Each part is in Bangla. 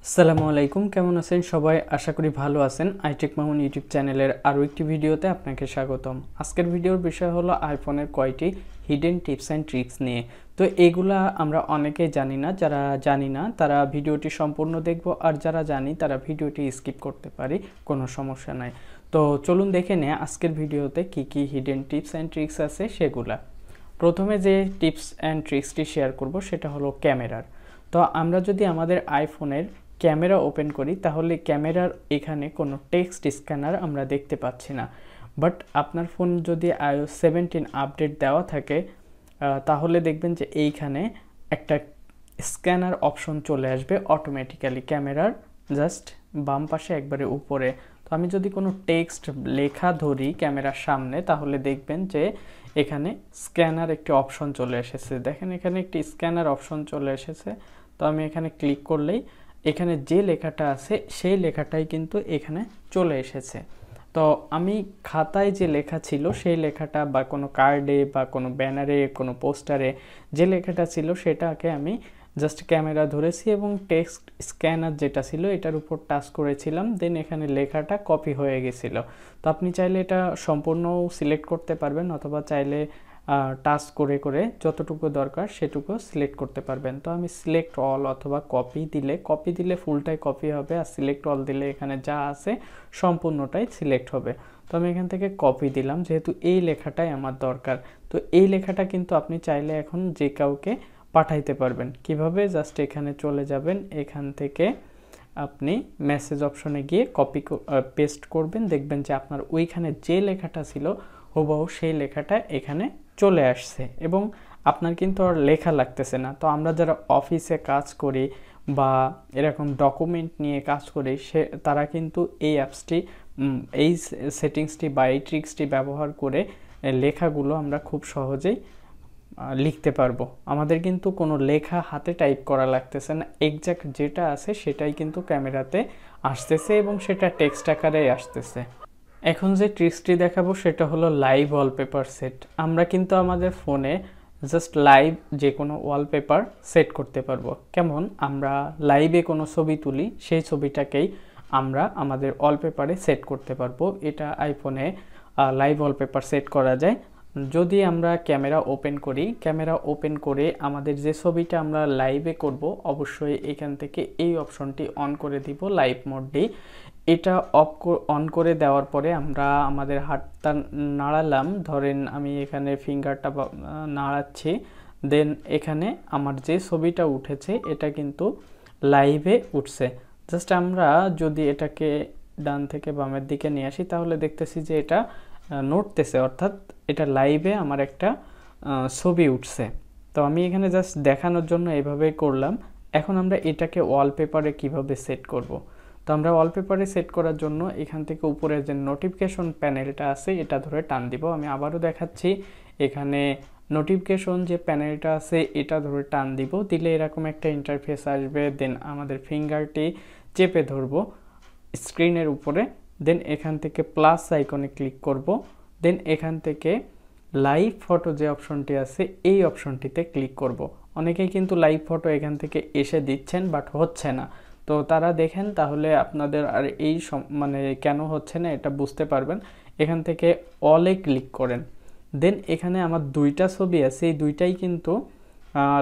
আসসালামু আলাইকুম, কেমন আছেন সবাই? আশা করি ভালো আছেন। iTechMamun ইউটিউব চ্যানেলের আরও একটি ভিডিওতে আপনাকে স্বাগতম। আজকের ভিডিওর বিষয় হলো আইফোনের কয়টি হিডেন টিপস অ্যান্ড ট্রিক্স নিয়ে। তো এগুলা আমরা অনেকেই জানি না, যারা জানি না তারা ভিডিওটি সম্পূর্ণ দেখব, আর যারা জানি তারা ভিডিওটি স্কিপ করতে পারি, কোনো সমস্যা নাই। তো চলুন দেখে নিই আজকের ভিডিওতে কি কি হিডেন টিপস অ্যান্ড ট্রিক্স আছে সেগুলা। প্রথমে যে টিপস অ্যান্ড ট্রিক্সটি শেয়ার করব সেটা হলো ক্যামেরার। তো আমরা যদি আমাদের আইফোনের ক্যামেরা ওপেন করি তাহলে ক্যামেরার এখানে কোনো টেক্সট স্ক্যানার আমরা দেখতে পাচ্ছি না। বাট আপনার ফোন যদি iOS 17 আপডেট দেওয়া থাকে তাহলে দেখবেন যে এইখানে একটা স্ক্যানার অপশন চলে আসবে অটোমেটিক্যালি ক্যামেরার জাস্ট বাম পাশে একবারে উপরে। তো আমি যদি কোনো টেক্সট লেখা ধরি ক্যামেরার সামনে তাহলে দেখবেন যে এখানে স্ক্যানার একটি অপশন চলে এসেছে। দেখেন এখানে একটি স্ক্যানার অপশন চলে এসেছে। তো আমি এখানে ক্লিক করলেই এখানে যে লেখাটা আছে সেই লেখাটাই কিন্তু এখানে চলে এসেছে। তো আমি খাতায় যে লেখা ছিল সেই লেখাটা বা কোনো কার্ডে বা কোনো ব্যানারে কোনো পোস্টারে যে লেখাটা ছিল সেটাকে আমি জাস্ট ক্যামেরা ধরেছি এবং টেক্সট স্ক্যানার যেটা ছিল এটার উপর টাচ করেছিলাম, দেন এখানে লেখাটা কপি হয়ে গেছিলো। তো আপনি চাইলে এটা সম্পূর্ণ সিলেক্ট করতে পারবেন অথবা চাইলে টাচ করে করে যতটুকু দরকার সেটুকু সিলেক্ট করতে পারবেন। তো আমি সিলেক্ট অল অথবা কপি দিলে ফুলটাই কপি হবে, আর সিলেক্ট অল দিলে এখানে যা আছে সম্পূর্ণটাই সিলেক্ট হবে। তো আমি এখান থেকে কপি দিলাম, যেহেতু এই লেখাটাই আমার দরকার। তো এই লেখাটা কিন্তু আপনি চাইলে এখন যে কাউকে পাঠাইতে পারবেন। কিভাবে? জাস্ট এখানে চলে যাবেন, এখান থেকে আপনি মেসেজ অপশনে গিয়ে কপি পেস্ট করবেন, দেখবেন যে আপনার ওইখানে যে লেখাটা ছিল হুবহু সেই লেখাটা এখানে চলে আসছে এবং আপনার কিন্তু আর লেখা লাগতেছে না। তো আমরা যারা অফিসে কাজ করি বা এরকম ডকুমেন্ট নিয়ে কাজ করি তারা কিন্তু এই অ্যাপসটি এই সেটিংসটি বা এই ট্রিক্সটি ব্যবহার করে লেখাগুলো আমরা খুব সহজেই লিখতে পারবো। আমাদের কিন্তু কোনো লেখা হাতে টাইপ করা লাগতেছে না, এক্স্যাক্ট যেটা আছে সেটাই কিন্তু ক্যামেরাতে আসতেছে এবং সেটা টেক্সট আকারেই আসতেছে। এখন যে ট্রিক্সটি দেখাবো সেটা হলো লাইভ ওয়ালপেপার সেট। আমরা কিন্তু আমাদের ফোনে জাস্ট লাইভ যে কোনো ওয়ালপেপার সেট করতে পারবো। কেমন? আমরা লাইভে কোনো ছবি তুলি সেই ছবিটাকেই আমরা আমাদের ওয়ালপেপারে সেট করতে পারবো। এটা আইফোনে লাইভ ওয়ালপেপার সেট করা যায়। যদি আমরা ক্যামেরা ওপেন করে আমাদের যে ছবিটা আমরা লাইভে করব অবশ্যই এখান থেকে এই অপশনটি অন করে দিব, লাইভ মোডটি। এটা অন করে দেওয়ার পরে আমরা আমাদের হাতটা নাড়ালাম, ধরেন আমি এখানে ফিঙ্গারটা নাড়াচ্ছি, দেন এখানে আমার যে ছবিটা উঠেছে এটা কিন্তু লাইভে উঠছে। জাস্ট আমরা যদি এটাকে ডান থেকে বামের দিকে নিয়ে আসি তাহলে দেখতেছি যে এটা নড়তেছে, অর্থাৎ এটা লাইভে আমার একটা ছবি উঠছে। তো আমি এখানে জাস্ট দেখানোর জন্য এভাবেই করলাম। এখন আমরা এটাকে ওয়ালপেপারে কিভাবে সেট করব। তো আমরা ওয়ালপেপারে সেট করার জন্য এখান থেকে উপরে যে নোটিফিকেশন প্যানেলটা আছে এটা ধরে টান দিব। আমি আবারও দেখাচ্ছি, এখানে নোটিফিকেশন যে প্যানেলটা আছে এটা ধরে টান দিব, দিলে এরকম একটা ইন্টারফেস আসবে। দেন আমাদের ফিঙ্গারটি চেপে ধরবো স্ক্রিনের উপরে, দেন এখান থেকে প্লাস আইকনে ক্লিক করব, দেন এখান থেকে লাইভ ফটো যে অপশনটি আছে এই অপশনটিতে ক্লিক করব। অনেকেই কিন্তু লাইভ ফটো এখান থেকে এসে দিচ্ছেন বাট হচ্ছে না। তো তারা দেখেন তাহলে আপনাদের আর এই মানে কেন হচ্ছে না এটা বুঝতে পারবেন। এখান থেকে অলে ক্লিক করেন, দেন এখানে আমার দুইটা ছবি আছে, এই দুইটাই কিন্তু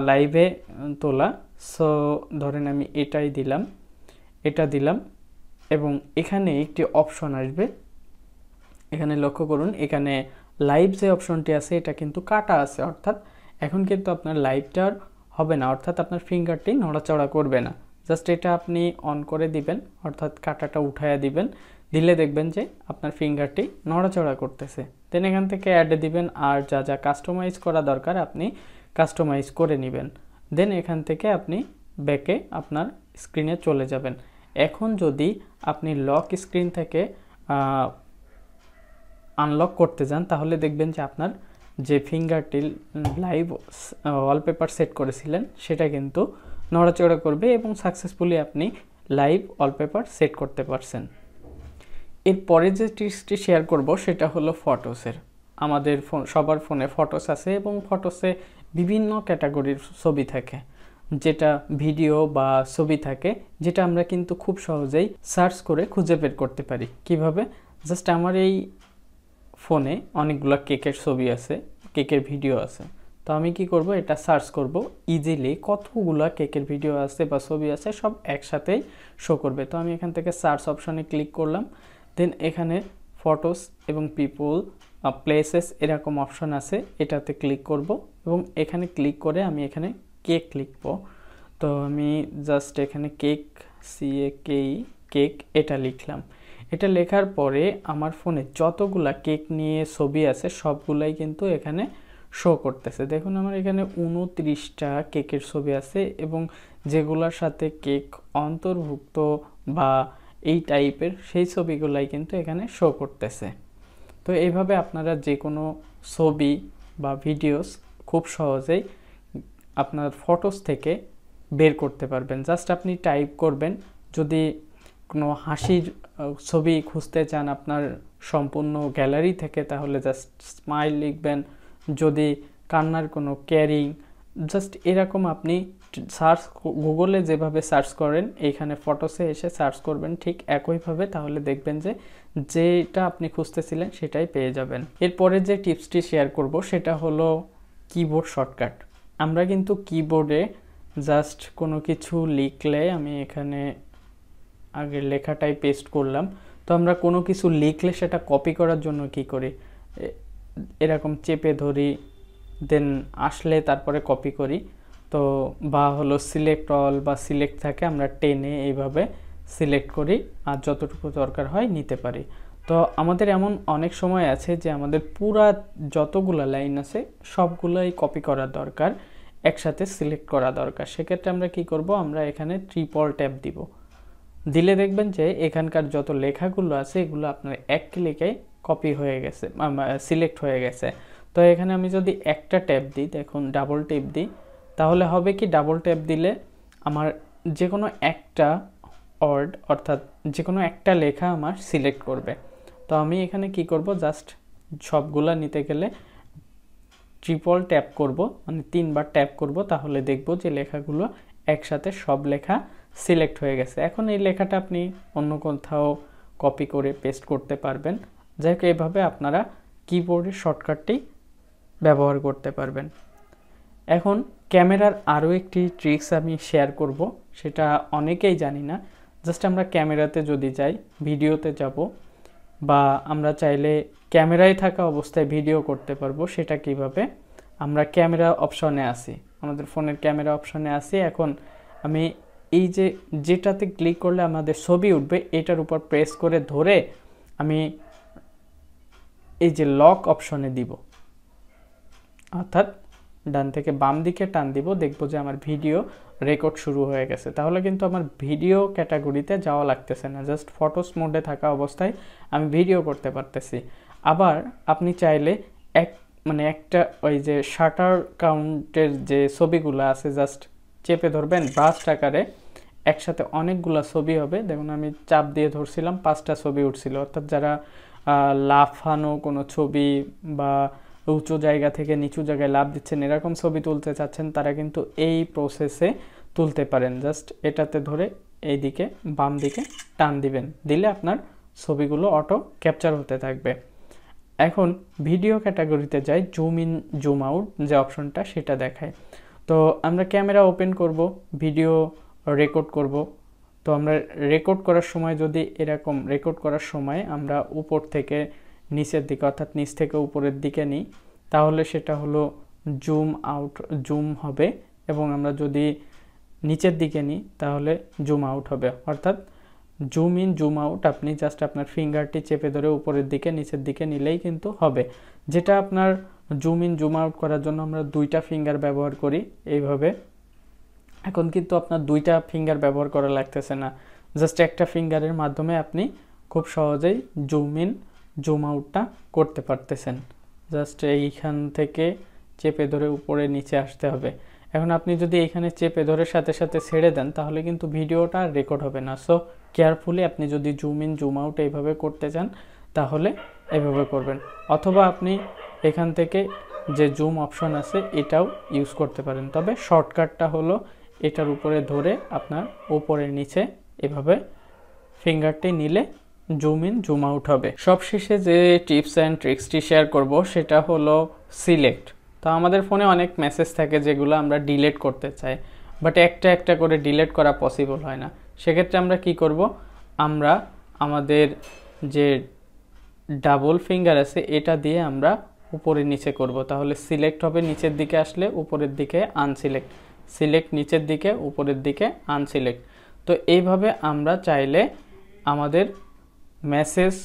লাইভে তোলা। সো ধরেন আমি এটা দিলাম এবং এখানে একটি অপশন আসবে, এখানে লক্ষ্য করুন এখানে লাইভ যে অপশনটি আছে এটা কিন্তু কাটা আছে, অর্থাৎ এখন কিন্তু আপনার লাইভটা হবে না, অর্থাৎ আপনার ফিঙ্গারটি নড়াচড়া করবে না। জাস্ট এটা আপনি অন করে দিবেন, অর্থাৎ কাটাটা উঠায়া দিবেন, দিলে দেখবেন যে আপনার ফিঙ্গারটি নড়াচড়া করতেছে। দেন এখান থেকে অ্যাড দিবেন, আর যা যা কাস্টমাইজ করা দরকার আপনি কাস্টমাইজ করে নেবেন। দেন এখান থেকে আপনি ব্যাকে আপনার স্ক্রিনে চলে যাবেন। এখন যদি আপনি লক স্ক্রিন থেকে আনলক করতে যান তাহলে দেখবেন যে আপনার যে ফিঙ্গারটি লাইভ ওয়ালপেপার সেট করেছিলেন সেটা কিন্তু নড়াচড়া করবে এবং সাকসেসফুলি আপনি লাইভ ওয়ালপেপার সেট করতে পারছেন। এরপরে যে টিপসটি শেয়ার করব সেটা হলো ফটোসের। আমাদের সবার ফোনে ফটোস আছে এবং ফটোসে বিভিন্ন ক্যাটাগরির ছবি থাকে। যেটা ভিডিও বা ছবি থাকে, যেটা আমরা কিন্তু খুব সহজেই সার্চ করে খুঁজে বের করতে পারি। কিভাবে? জাস্ট আমার এই ফোনে অনেকগুলো কেকের ছবি আছে, কেকের ভিডিও আছে। তো আমি কি করব, এটা সার্চ করব, ইজিলি কতগুলা কেকের ভিডিও আছে বা ছবি আছে সব একসাথেই শো করবে। তো আমি এখান থেকে সার্চ অপশনে ক্লিক করলাম, দেন এখানে ফটোস এবং পিপল, প্লেসেস এরকম অপশন আছে, এটাতে ক্লিক করব এবং এখানে ক্লিক করে আমি এখানে কেক লিখব। তো আমি জাস্ট এখানে কেক, কেক এটা লিখলাম। এটা লেখার পরে আমার ফোনে যতগুলা কেক নিয়ে ছবি আছে সবগুলাই কিন্তু এখানে শো করতেছে। দেখুন আমার এখানে 29টা কেকের ছবি আছে এবং যেগুলোর সাথে কেক অন্তর্ভুক্ত বা এই টাইপের সেই ছবিগুলাই কিন্তু এখানে শো করতেছে। তো এইভাবে আপনারা যে কোনো ছবি বা ভিডিওস খুব সহজেই আপনার ফটোস থেকে বের করতে পারবেন। জাস্ট আপনি টাইপ করবেন, যদি কোনো হাসির ছবি খুঁজতে চান আপনার সম্পূর্ণ গ্যালারি থেকে তাহলে জাস্ট স্মাইল লিখবেন, যদি কান্নার কোনো ক্যারিং, জাস্ট এরকম আপনি সার্চ গুগলে যেভাবে সার্চ করেন এইখানে ফটোসে এসে সার্চ করবেন ঠিক একইভাবে, তাহলে দেখবেন যে যেটা আপনি খুঁজতেছিলেন সেটাই পেয়ে যাবেন। এরপরে যে টিপসটি শেয়ার করব সেটা হলো কিবোর্ড শর্টকাট। আমরা কিন্তু কিবোর্ডে জাস্ট কোনো কিছু লিখলে, আমি এখানে আগের লেখাটাই পেস্ট করলাম, তো আমরা কোনো কিছু লিখলে সেটা কপি করার জন্য কি করি, এরকম চেপে ধরি, দেন আসলে তারপরে কপি করি। তো বা হলো সিলেক্ট অল বা সিলেক্ট থাকে, আমরা টেনে এইভাবে সিলেক্ট করি আর যতটুকু দরকার হয় নিতে পারি। তো আমাদের এমন অনেক সময় আছে যে আমাদের পুরা যতগুলো লাইন আছে সবগুলোই কপি করা দরকার, একসাথে সিলেক্ট করা দরকার। সেক্ষেত্রে আমরা কি করব, আমরা এখানে ট্রিপল ট্যাপ দিব, দিলে দেখবেন যে এখানকার যত লেখাগুলো আছে এগুলো আপনার এক ক্লিকে কপি হয়ে গেছে, সিলেক্ট হয়ে গেছে। তো এখানে আমি যদি একটা ট্যাপ দিই, দেখুন ডাবল ট্যাপ দিই, তাহলে হবে কি, ডাবল ট্যাপ দিলে আমার যে কোনো একটা ওয়ার্ড অর্থাৎ যে কোনো একটা লেখা আমার সিলেক্ট করবে। তো আমি এখানে কি করব, জাস্ট সবগুলা নিতে গেলে ট্রিপল ট্যাপ করব, মানে 3বার ট্যাপ করব, তাহলে দেখব যে লেখাগুলো একসাথে সব লেখা সিলেক্ট হয়ে গেছে। এখন এই লেখাটা আপনি অন্য কোথাও কপি করে পেস্ট করতে পারবেন। যাই হোক, এইভাবে আপনারা কিবোর্ডের শর্টকাটটি ব্যবহার করতে পারবেন। এখন ক্যামেরার আরও একটি ট্রিক্স আমি শেয়ার করব, সেটা অনেকেই জানি না। জাস্ট আমরা ক্যামেরাতে যদি যাই, ভিডিওতে যাব, বা আমরা চাইলে ক্যামেরায় থাকা অবস্থায় ভিডিও করতে পারবো। সেটা কিভাবে, আমরা ক্যামেরা অপশনে আসি, আমাদের ফোনের ক্যামেরা অপশনে আসি। এখন আমি এই যে যেটাতে ক্লিক করলে আমাদের ছবি উঠবে এটার উপর প্রেস করে ধরে আমি এই যে লক অপশনে দিব, অর্থাৎ ডান থেকে বাম দিকে টান দিব, দেখবো যে আমার ভিডিও রেকর্ড শুরু হয়ে গেছে। তাহলে কিন্তু আমার ভিডিও ক্যাটাগরিতে যাওয়া লাগতেছে না, জাস্ট ফটোস মোডে থাকা অবস্থায় আমি ভিডিও করতে পারতেছি। আবার আপনি চাইলে একটা ওই যে শাটার কাউন্টের যে ছবিগুলো আছে জাস্ট চেপে ধরবেন, ব্রাস্ট আকারে একসাথে অনেকগুলা ছবি হবে। দেখুন আমি চাপ দিয়ে ধরছিলাম, 5টা ছবি উঠছিল। অর্থাৎ যারা লাফানো কোনো ছবি বা উঁচু জায়গা থেকে নিচু জায়গায় লাফ দিচ্ছেন এরকম ছবি তুলতে চাচ্ছেন, তারা কিন্তু এই প্রসেসে তুলতে পারেন। জাস্ট এটাতে ধরে এই দিকে বাম দিকে টান দিবেন, দিলে আপনার ছবিগুলো অটো ক্যাপচার হতে থাকবে। এখন ভিডিও ক্যাটাগরিতে যাই, জুম ইন জুম আউট যে অপশনটা সেটা দেখায়। তো আমরা ক্যামেরা ওপেন করব, ভিডিও রেকর্ড করব। তো আমরা রেকর্ড করার সময় যদি এরকম রেকর্ড করার সময় আমরা উপর থেকে নিচের দিকে অর্থাৎ নিচ থেকে উপরের দিকে নিই, তাহলে সেটা হলো জুম আউট, জুম হবে। এবং আমরা যদি নিচের দিকে নিই তাহলে জুম আউট হবে। অর্থাৎ জুম ইন জুম আউট আপনি জাস্ট আপনার ফিঙ্গারটি চেপে ধরে উপরের দিকে নিচের দিকে নিলেই কিন্তু হবে। যেটা আপনার জুম ইন জুম আউট করার জন্য আমরা 2টা ফিঙ্গার ব্যবহার করি এইভাবে। এখন কিন্তু আপনার 2টা ফিঙ্গার ব্যবহার করা লাগতেছে না, জাস্ট একটা ফিঙ্গারের মাধ্যমে আপনি খুব সহজেই জুম ইন জুম আউটটা করতে পারতেছেন। জাস্ট এইখান থেকে চেপে ধরে উপরে নিচে আসতে হবে। এখন আপনি যদি এইখানে চেপে ধরে সাথে সাথে ছেড়ে দেন তাহলে কিন্তু ভিডিওটা রেকর্ড হবে না। সো কেয়ারফুলি আপনি যদি জুম ইন জুম আউট এইভাবে করতে চান তাহলে এইভাবে করবেন, অথবা আপনি এখান থেকে যে জুম অপশন আছে এটাও ইউজ করতে পারেন। তবে শর্টকাটটা হলো এটার উপরে ধরে আপনার উপরে নিচে এভাবে ফিঙ্গারটি নিলে জুম ইন জুম আউট হবে। সবশেষে যে টিপস অ্যান্ড ট্রিক্সটি শেয়ার করব সেটা হলো সিলেক্ট। তো আমাদের ফোনে অনেক মেসেজ থাকে যেগুলো আমরা ডিলিট করতে চাই, বাট একটা একটা করে ডিলিট করা পসিবল হয় না। সেক্ষেত্রে আমরা কি করব, আমরা আমাদের যে ডাবল ফিঙ্গার আছে এটা দিয়ে আমরা উপরে নিচে করব, তাহলে সিলেক্ট হবে নিচের দিকে আসলে, উপরের দিকে আনসিলেক্ট, সিলেক্ট নিচের দিকে উপরের দিকে আনসিলেক্ট। তো এইভাবে আমরা চাইলে আমাদের মেসেজ,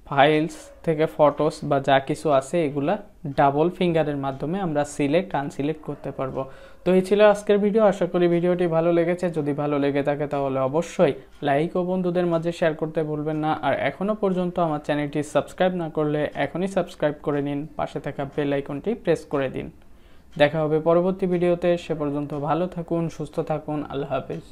ফাইলস থেকে ফটোস বা যা কিছু আছে এগুলা ডাবল ফিঙ্গারের মাধ্যমে আমরা সিলেক্ট আনসিলেক্ট করতে পারবো। তো এই ছিল আজকের ভিডিও। আশা করি ভিডিওটি ভালো লেগেছে। যদি ভালো লেগে থাকে তাহলে অবশ্যই লাইক ও বন্ধুদের মাঝে শেয়ার করতে ভুলবেন না। আর এখনও পর্যন্ত আমার চ্যানেলটি সাবস্ক্রাইব না করলে এখনই সাবস্ক্রাইব করে নিন, পাশে থাকা বেল আইকনটি প্রেস করে দিন। দেখা হবে পরবর্তী ভিডিওতে। সে পর্যন্ত ভালো থাকুন, সুস্থ থাকুন। আল্লাহ হাফেজ।